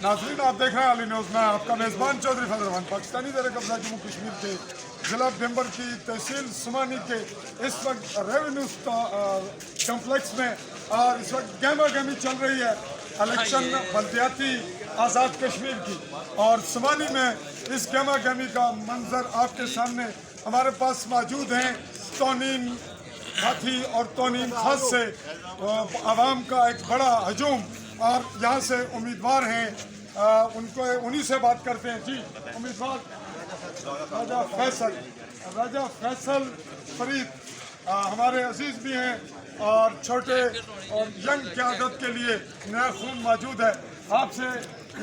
नाज़रीन, आप देख रहे हैं अली न्यूज़ में आपका मेज़बान चौधरी फजल रहमान। पाकिस्तानी ज़ेर कब्ज़ा जम्मू कश्मीर के ज़िला बेंबर की तहसील सुमानी के इस वक्त रेवेन्यू कम्प्लेक्स में और इस वक्त गहमा गहमी चल रही है इलेक्शन बल्दियाती आज़ाद कश्मीर की। और सुमानी में इस गहमा गहमी का मंजर आपके सामने हमारे पास मौजूद हैं। तौनीन हाथी और तौनीन खास से आवाम का एक बड़ा हजूम, और यहाँ से उम्मीदवार हैं, उन्हीं से बात करते हैं। जी, उम्मीदवार राजा फैसल फरीद हमारे अजीज़ भी हैं और छोटे और यंग क़यादत के लिए नया खून मौजूद है। आपसे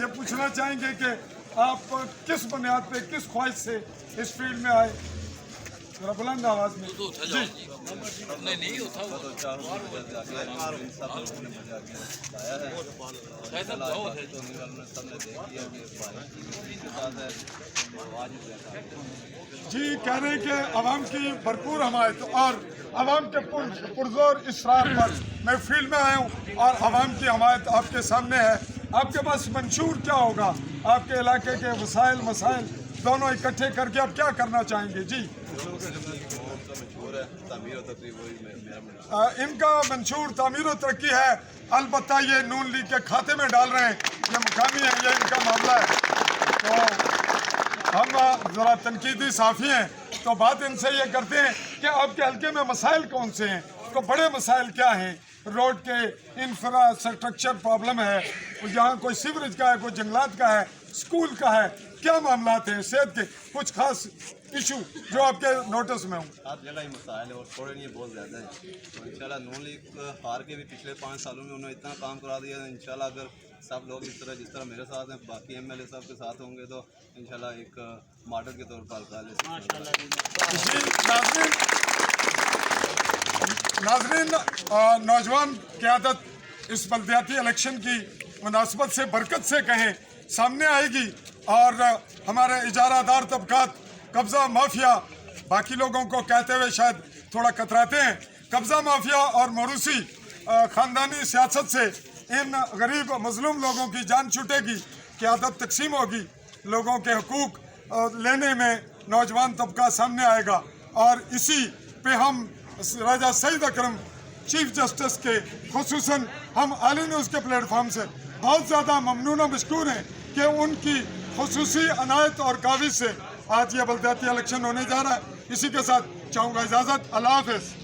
ये पूछना चाहेंगे कि आप किस बुनियाद पे, किस ख्वाहिश से इस फील्ड में आए? जरा बुलंद आवाज़ में जी। जी, कह रहे हैं कि आवाम की भरपूर हमायत और आवाम के पुरजोर इसरार पर मैं फील्ड में आया हूँ और आवाम की हमायत आपके सामने है। आपके पास मंशूर क्या होगा? आपके इलाके के वसाइल मसाइल दोनों इकट्ठे करके आप क्या करना चाहेंगे? जी, इनका मंशूर तामीर व तरक्की है। अलबत्ता ये नून लीग के खाते में डाल रहे हैं, ये मुकामी है, ये इनका मामला है। तो हम ज़रा तनकीदी साफ़ी हैं, तो बात इनसे ये करते हैं कि आपके हल्के में मसाइल कौन से हैं? तो बड़े मसाइल क्या हैं? रोड के इंफ्रास्ट्रक्चर प्रॉब्लम है, यहाँ कोई सीवरेज का है, कोई जंगलात का है, स्कूल का है, क्या मामलात हैं? सेहत के कुछ खास इशू जो आपके नोटिस में हूँ। हर जगह ही मसाइल है और थोड़े नहीं बहुत ज़्यादा है। तो इंशाल्लाह नून लीग हार के भी पिछले 5 सालों में उन्होंने इतना काम करा दिया है। इंशाल्लाह अगर सब लोग जिस तरह मेरे साथ हैं, बाकी MLA साहब के साथ होंगे तो इंशाल्लाह एक मॉडल के तौर पर हल्का ले। नाज़रीन, नौजवान क़यादत इस बल्दियाती इलेक्शन की मुनासबत से बरकत से कहें सामने आएगी और हमारे इजारादार तबकात, कब्ज़ा माफिया, बाकी लोगों को कहते हुए शायद थोड़ा कतराते हैं, कब्ज़ा माफिया और मरूसी ख़ानदानी सियासत से इन गरीब मज़लूम लोगों की जान छूटेगी, क़यादत तकसीम होगी, लोगों के हकूक़ लेने में नौजवान तबका सामने आएगा। और इसी पे हम राजा सईद अकरम चीफ जस्टिस के खुसूसन हम आली न्यूज़ के प्लेटफॉर्म से बहुत ज़्यादा ममनून और मशकूर हैं कि उनकी खुसूसी अनायत और काविश से आज ये बल्दियाती इलेक्शन होने जा रहा है। इसी के साथ चाहूँगा इजाज़त। अल्लाह हाफ़िज़।